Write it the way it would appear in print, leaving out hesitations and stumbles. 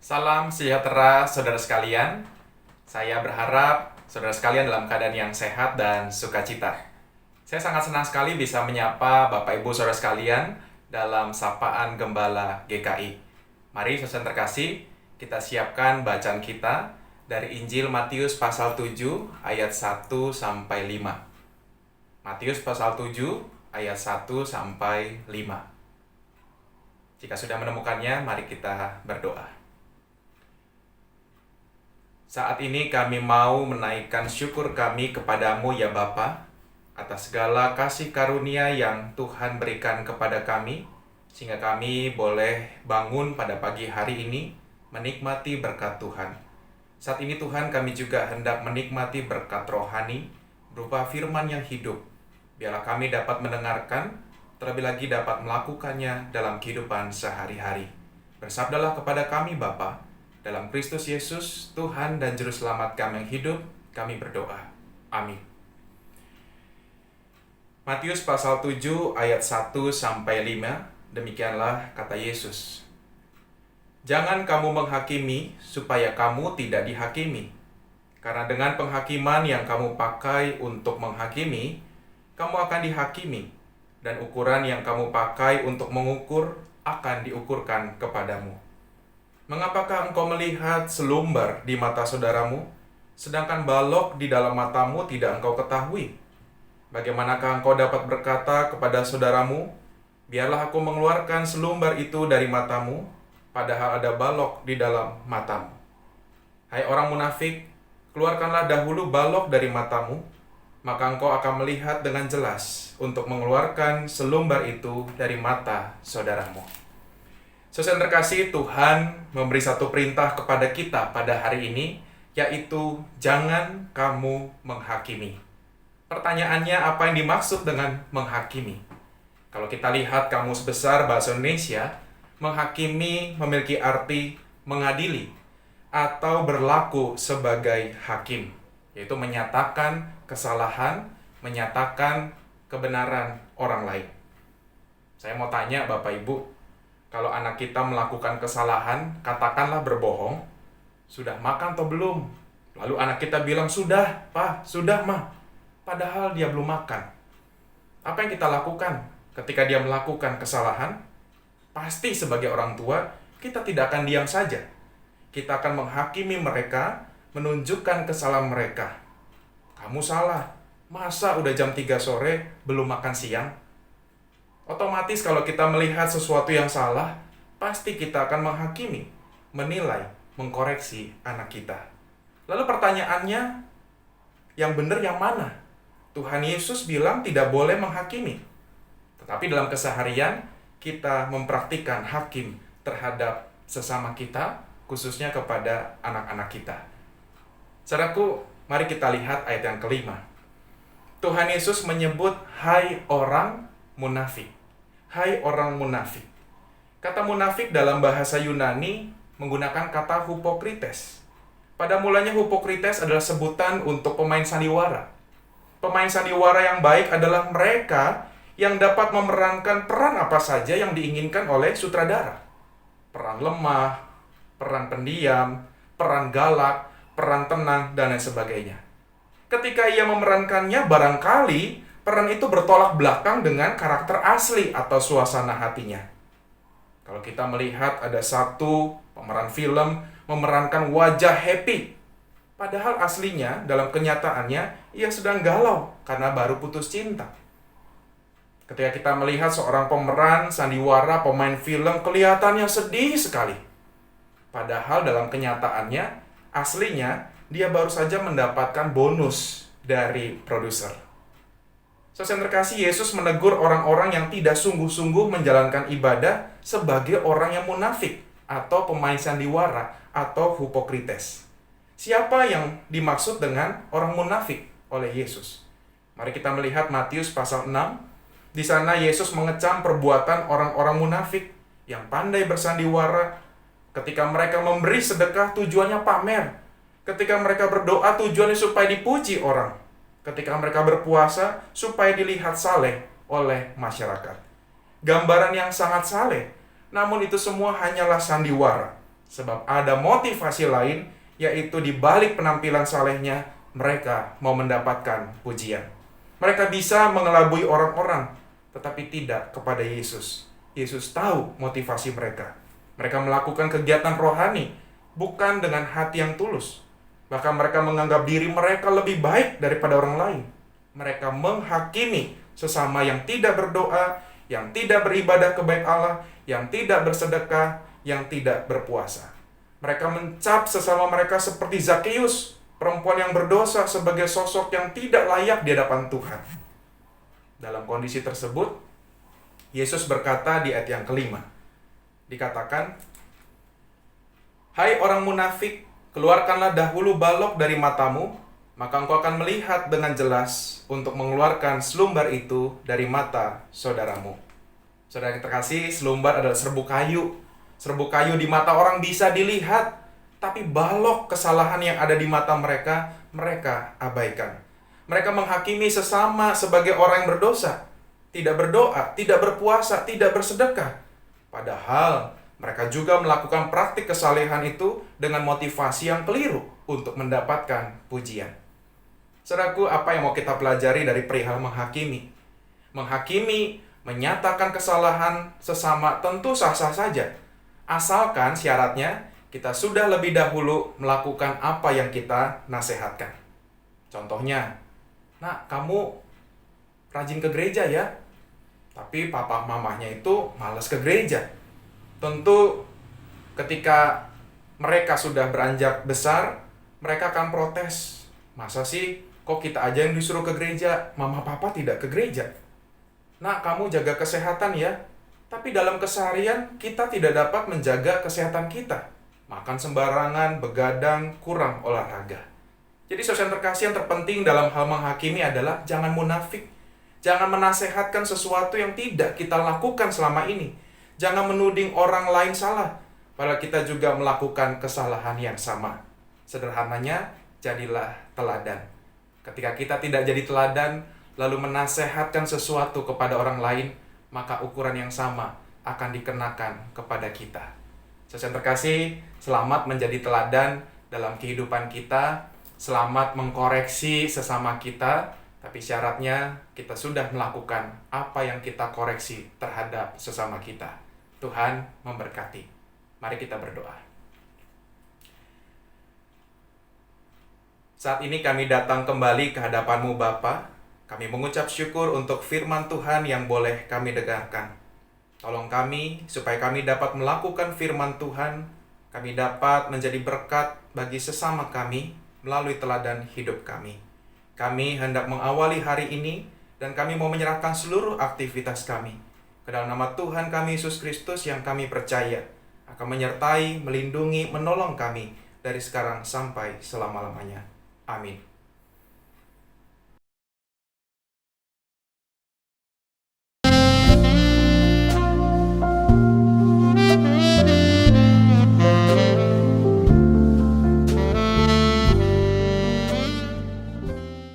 Salam sejahtera saudara sekalian. Saya berharap saudara sekalian dalam keadaan yang sehat dan sukacita. Saya sangat senang sekali bisa menyapa Bapak Ibu saudara sekalian dalam sapaan Gembala GKI. Mari saudara terkasih, kita siapkan bacaan kita dari Injil Matius pasal 7 ayat 1 sampai 5. Matius pasal 7 ayat 1 sampai 5. Jika sudah menemukannya, mari kita berdoa. Saat ini kami mau menaikkan syukur kami kepadamu ya Bapa, atas segala kasih karunia yang Tuhan berikan kepada kami, sehingga kami boleh bangun pada pagi hari ini menikmati berkat Tuhan. Saat ini Tuhan, kami juga hendak menikmati berkat rohani berupa firman yang hidup. Biarlah kami dapat mendengarkan, terlebih lagi dapat melakukannya dalam kehidupan sehari-hari. Bersabdalah kepada kami Bapa, dalam Kristus Yesus, Tuhan dan Juru Selamat kami yang hidup, kami berdoa. Amin. Matius pasal 7 ayat 1 sampai 5, demikianlah kata Yesus. Jangan kamu menghakimi supaya kamu tidak dihakimi. Karena dengan penghakiman yang kamu pakai untuk menghakimi, kamu akan dihakimi, dan ukuran yang kamu pakai untuk mengukur akan diukurkan kepadamu. Mengapakah engkau melihat selumbar di mata saudaramu, sedangkan balok di dalam matamu tidak engkau ketahui? Bagaimanakah engkau dapat berkata kepada saudaramu, biarlah aku mengeluarkan selumbar itu dari matamu, padahal ada balok di dalam matamu? Hai orang munafik, keluarkanlah dahulu balok dari matamu, maka engkau akan melihat dengan jelas untuk mengeluarkan selumbar itu dari mata saudaramu. Saudara yang terkasih, Tuhan memberi satu perintah kepada kita pada hari ini, yaitu jangan kamu menghakimi. Pertanyaannya, apa yang dimaksud dengan menghakimi? Kalau kita lihat Kamus Besar Bahasa Indonesia, menghakimi memiliki arti mengadili atau berlaku sebagai hakim, yaitu menyatakan kesalahan, menyatakan kebenaran orang lain. Saya mau tanya Bapak Ibu, kalau anak kita melakukan kesalahan, katakanlah berbohong, sudah makan atau belum? Lalu anak kita bilang, sudah, Pak, sudah, Ma. Padahal dia belum makan. Apa yang kita lakukan ketika dia melakukan kesalahan? Pasti sebagai orang tua, kita tidak akan diam saja. Kita akan menghakimi mereka, menunjukkan kesalahan mereka. Kamu salah, masa udah jam 3 sore belum makan siang? Otomatis kalau kita melihat sesuatu yang salah, pasti kita akan menghakimi, menilai, mengkoreksi anak kita. Lalu pertanyaannya, yang benar yang mana? Tuhan Yesus bilang tidak boleh menghakimi. Tetapi dalam keseharian, kita mempraktikkan hakim terhadap sesama kita, khususnya kepada anak-anak kita. Saudaraku, mari kita lihat ayat yang kelima. Tuhan Yesus menyebut, hai orang munafik. Hai orang munafik. Kata munafik dalam bahasa Yunani menggunakan kata hupokrites. Pada mulanya hupokrites adalah sebutan untuk pemain sandiwara. Pemain sandiwara yang baik adalah mereka yang dapat memerankan peran apa saja yang diinginkan oleh sutradara. Peran lemah, peran pendiam, peran galak, peran tenang, dan lain sebagainya. Ketika ia memerankannya, barangkali peran itu bertolak belakang dengan karakter asli atau suasana hatinya. Kalau kita melihat ada satu pemeran film memerankan wajah happy, padahal aslinya dalam kenyataannya ia sedang galau karena baru putus cinta. Ketika kita melihat seorang pemeran sandiwara, pemain film kelihatannya sedih sekali, padahal dalam kenyataannya aslinya dia baru saja mendapatkan bonus dari produser. Saudara yang terkasih, Yesus menegur orang-orang yang tidak sungguh-sungguh menjalankan ibadah sebagai orang yang munafik atau pemain sandiwara atau hupokrites. Siapa yang dimaksud dengan orang munafik oleh Yesus? Mari kita melihat Matius pasal 6. Di sana Yesus mengecam perbuatan orang-orang munafik yang pandai bersandiwara. Ketika mereka memberi sedekah tujuannya pamer. Ketika mereka berdoa tujuannya supaya dipuji orang. Ketika mereka berpuasa supaya dilihat saleh oleh masyarakat. Gambaran yang sangat saleh, namun itu semua hanyalah sandiwara. Sebab ada motivasi lain, yaitu di balik penampilan salehnya, mereka mau mendapatkan pujian. Mereka bisa mengelabui orang-orang, tetapi tidak kepada Yesus. Yesus tahu motivasi mereka. Mereka melakukan kegiatan rohani, bukan dengan hati yang tulus. Bahkan mereka menganggap diri mereka lebih baik daripada orang lain. Mereka menghakimi sesama yang tidak berdoa, yang tidak beribadah kebaik Allah, yang tidak bersedekah, yang tidak berpuasa. Mereka mencap sesama mereka seperti Zakeus, perempuan yang berdosa, sebagai sosok yang tidak layak di hadapan Tuhan. Dalam kondisi tersebut, Yesus berkata di ayat yang kelima, dikatakan, "Hai orang munafik, keluarkanlah dahulu balok dari matamu, maka engkau akan melihat dengan jelas untuk mengeluarkan selumbar itu dari mata saudaramu." Saudara yang terkasih, selumbar adalah serbuk kayu. Serbuk kayu di mata orang bisa dilihat, tapi balok kesalahan yang ada di mata mereka, mereka abaikan. Mereka menghakimi sesama sebagai orang yang berdosa, tidak berdoa, tidak berpuasa, tidak bersedekah. Padahal mereka juga melakukan praktik kesalehan itu dengan motivasi yang keliru untuk mendapatkan pujian. Saudaraku, apa yang mau kita pelajari dari perihal menghakimi? Menghakimi, menyatakan kesalahan sesama tentu sah-sah saja. Asalkan syaratnya kita sudah lebih dahulu melakukan apa yang kita nasihatkan. Contohnya, "Nak, kamu rajin ke gereja ya?" Tapi papa mamahnya itu malas ke gereja. Tentu ketika mereka sudah beranjak besar, mereka akan protes. "Masa sih kok kita aja yang disuruh ke gereja, mama papa tidak ke gereja?" "Nak, kamu jaga kesehatan ya." Tapi dalam keseharian kita tidak dapat menjaga kesehatan kita. Makan sembarangan, begadang, kurang olahraga. Jadi saudara terkasih, yang terpenting dalam hal menghakimi adalah jangan munafik. Jangan menasehatkan sesuatu yang tidak kita lakukan selama ini. Jangan menuding orang lain salah, padahal kita juga melakukan kesalahan yang sama. Sederhananya, jadilah teladan. Ketika kita tidak jadi teladan, lalu menasehatkan sesuatu kepada orang lain, maka ukuran yang sama akan dikenakan kepada kita. Saudara terkasih, selamat menjadi teladan dalam kehidupan kita, selamat mengkoreksi sesama kita, tapi syaratnya kita sudah melakukan apa yang kita koreksi terhadap sesama kita. Tuhan memberkati. Mari kita berdoa. Saat ini kami datang kembali ke hadapan-Mu Bapa. Kami mengucap syukur untuk firman Tuhan yang boleh kami dengarkan. Tolong kami supaya kami dapat melakukan firman Tuhan, kami dapat menjadi berkat bagi sesama kami melalui teladan hidup kami. Kami hendak mengawali hari ini dan kami mau menyerahkan seluruh aktivitas kami ke dalam nama Tuhan kami Yesus Kristus yang kami percaya akan menyertai, melindungi, menolong kami dari sekarang sampai selama-lamanya. Amin.